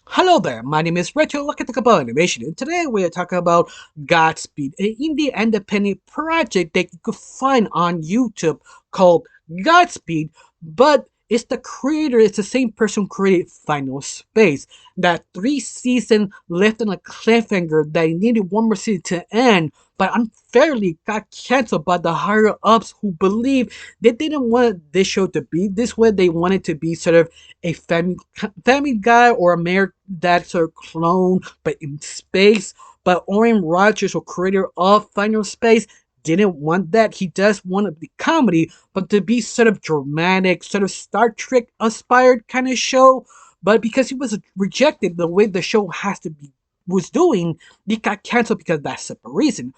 Hello there, my name is Rachel. Look at the Kabbalah Animation, and today we are talking about Godspeed, an indie independent project that you could find on YouTube called Godspeed, but it's the same person who created Final Space. That 3 season left on a cliffhanger that needed one more season to end, but unfairly got canceled by the higher ups who believe they didn't want this show to be this way. They wanted to be sort of a family guy or a mayor that's a clone but in space. But Orion Rogers, or creator of Final Space, didn't want that. He does want to be comedy, but to be sort of dramatic, sort of Star Trek inspired kind of show. But because he was rejected the way the show has to be was doing, it got canceled because of that simple reason.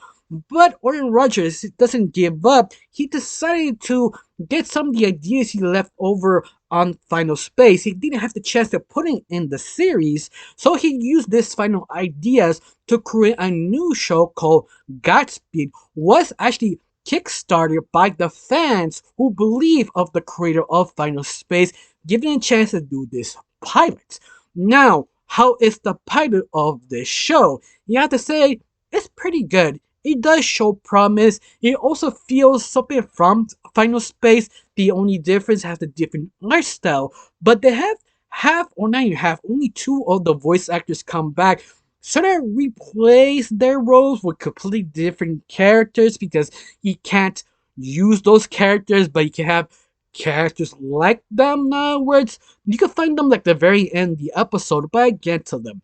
But Orion Rogers doesn't give up. He decided to get some of the ideas he left over on Final Space. He didn't have the chance to put it in the series, so he used these final ideas to create a new show called Godspeed. Was actually kickstarted by the fans who believe of the creator of Final Space, giving a chance to do this pilot. Now, how is the pilot of this show? You have to say it's pretty good. It does show promise. It also feels something from Final Space. The only difference has a different art style, but they have half or not even half, only two of the voice actors come back. Sort of replace their roles with completely different characters because you can't use those characters, but you can have characters like them now. Where you can find them like the very end of the episode, but I get to them.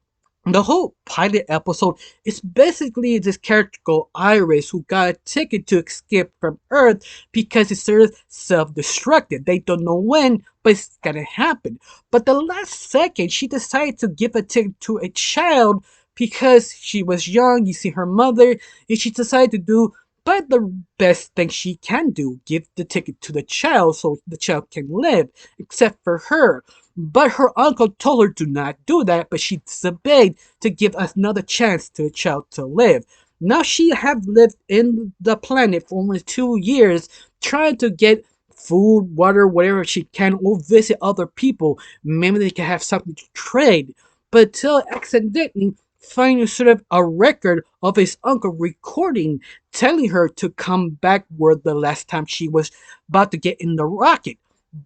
The whole pilot episode is basically this character called Iris who got a ticket to escape from Earth because it's sort of self-destructed. They don't know when, but it's gonna happen. But the last second, she decided to give a ticket to a child because she was young. You see her mother, and she decided to do but the best thing she can do, give the ticket to the child so the child can live, except for her. But her uncle told her to not do that, but she disobeyed to give another chance to the child to live. Now she have lived in the planet for almost 2 years, trying to get food, water, whatever she can, or visit other people. Maybe they can have something to trade. But till accidentally finding sort of a record of his uncle recording, telling her to come back where the last time she was about to get in the rocket.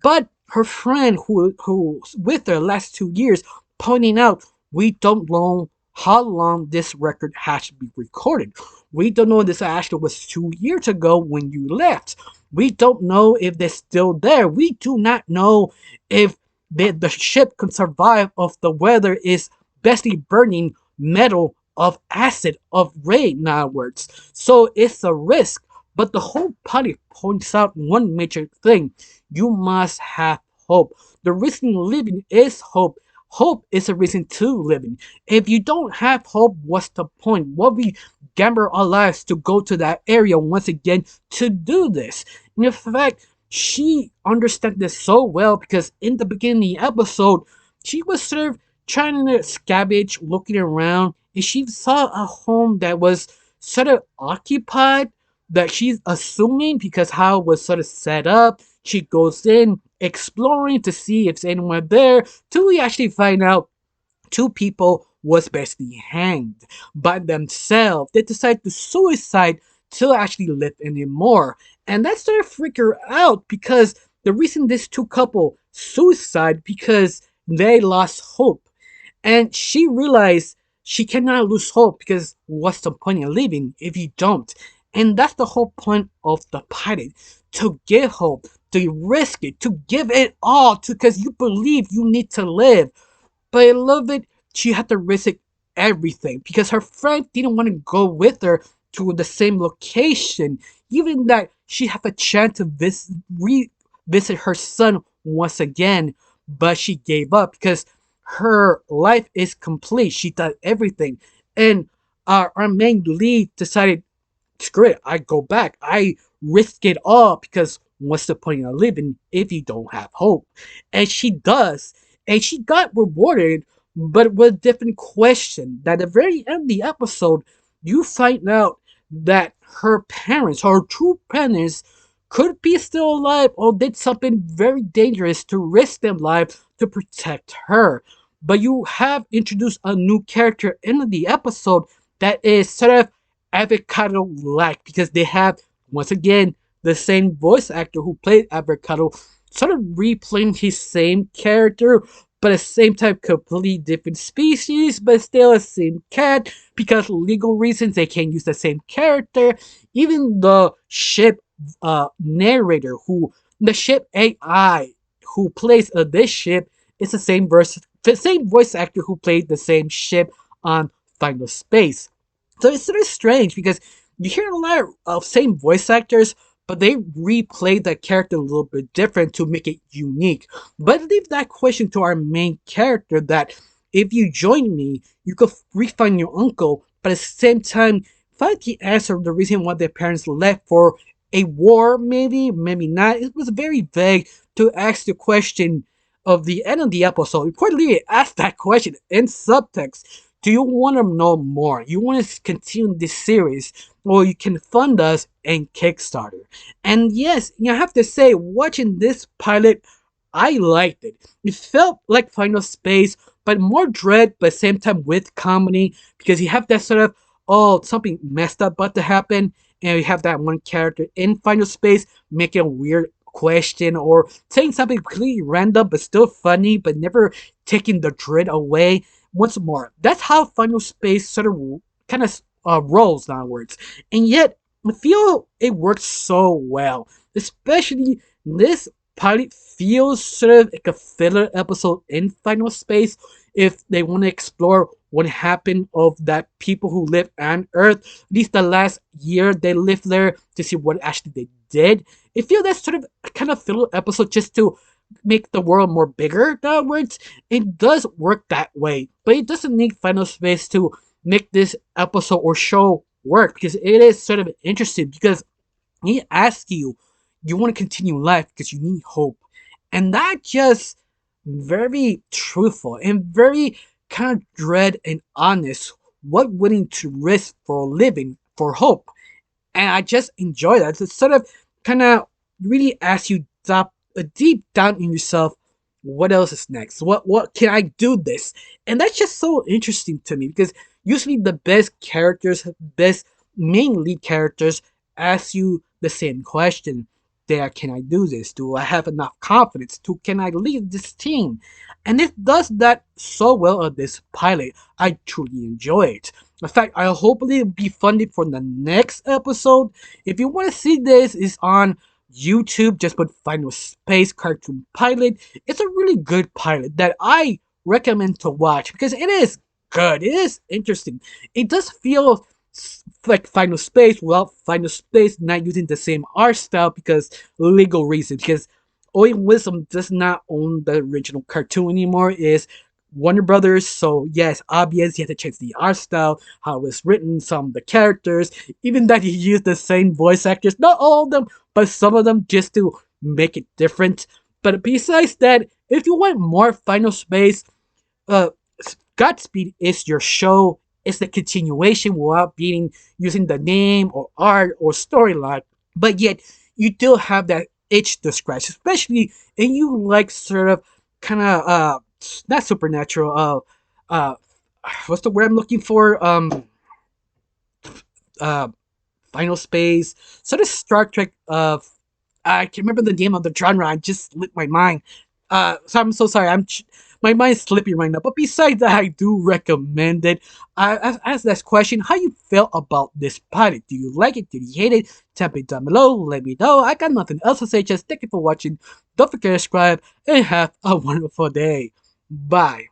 But her friend who's with her last 2 years pointing out we don't know how long this record has to be recorded. We don't know if this actually was 2 years ago when you left. We don't know if they're still there. We do not know if the ship can survive if the weather is basically burning metal of acid of rain outwards. So it's a risk. But the whole party points out one major thing. You must have hope. The reason living is hope. Hope is a reason to living. If you don't have hope, what's the point? What we gamble our lives to go to that area once again to do this? And in fact, she understands this so well because in the beginning of the episode, she was sort of trying to scavenge, looking around, and she saw a home that was sort of occupied, that she's assuming because how it was sort of set up. She goes in exploring to see if there's anyone there, till we actually find out two people was basically hanged by themselves. They decided to suicide to actually live anymore. And that sort of freaked her out because the reason this two couple suicide because they lost hope. And she realized she cannot lose hope because what's the point of living if you don't? And that's the whole point of the pilot, to give hope, to risk it, to give it all, to because you believe you need to live. But I love it. She had to risk everything because her friend didn't want to go with her to the same location, even that she had a chance to revisit her son once again. But she gave up because her life is complete. She did everything, and our main lead decided, screw it, I go back. I risk it all because what's the point of living if you don't have hope? And she does. And she got rewarded, but with a different question. That at the very end of the episode, you find out that her parents, her true parents, could be still alive or did something very dangerous to risk their life to protect her. but you have introduced a new character in the episode that is sort of avocado like because they have once again the same voice actor who played avocado sort of replaying his same character but at the same time completely different species but still the same cat because legal reasons they can't use the same character. Even the ship narrator who the ship AI who plays this ship is the same voice actor who played the same ship on Final Space. So it's sort of strange because you hear a lot of same voice actors, but they replay the character a little bit different to make it unique. But I leave that question to our main character that if you join me, you could refund your uncle, but at the same time, find the answer of the reason why their parents left for a war, maybe, maybe not. It was very vague to ask the question of the end of the episode. You quite literally asked that question in subtext. Do you want to know more? You want to continue this series, or you can fund us in Kickstarter. And yes, you have to say, watching this pilot, I liked it. It felt like Final Space, but more dread, but same time with comedy, because you have that sort of, oh, something messed up about to happen, and you have that one character in Final Space making a weird question or saying something completely random but still funny, but never taking the dread away. Once more, that's how Final Space sort of kind of rolls downwards, and yet I feel it works so well. Especially this pilot feels sort of like a filler episode in Final Space if they want to explore what happened of that people who live on Earth, at least the last year they lived there, to see what actually they did. I feel that's sort of a kind of filler episode just to make the world more bigger downwards. It does work that way, but it doesn't need Final Space to make this episode or show work because it is sort of interesting because he asks you, you want to continue life because you need hope. And that just very truthful and very kind of dread and honest what willing to risk for a living for hope. And I just enjoy that. It's sort of kind of really asks you deep down in yourself, what else is next? What can I do this? And that's just so interesting to me because usually the best characters, best main lead characters ask you the same question. There, can I do this? Do I have enough confidence? Can I lead this team? And it does that so well on this pilot. I truly enjoy it. In fact, I hopefully it'll be funded for the next episode. If you want to see this, it's on YouTube. Just put Final Space Cartoon Pilot. It's a really good pilot that I recommend to watch because it is good. It is interesting. It does feel like Final Space. Well, Final Space not using the same art style because legal reasons. Because Owen Wisdom does not own the original cartoon anymore. Is Warner Brothers, so yes, obvious he had to change the art style, how it was written, some of the characters, even that he used the same voice actors, not all of them, but some of them just to make it different. But besides that, if you want more Final Space, uh, Godspeed is your show. It's the continuation without being using the name or art or storyline, but yet you still have that itch to scratch, especially and you like sort of kind of not supernatural. What's the word I'm looking for? Uh, Final Space, sort of Star Trek. I can remember the name of the genre. I just slipped my mind. So I'm so sorry. My mind's slipping right now. But besides that, I do recommend it. I asked this question: how you felt about this pilot? Do you like it? Do you hate it? Tell me down below. Let me know. I got nothing else to say. Just thank you for watching. Don't forget to subscribe and have a wonderful day. Bye.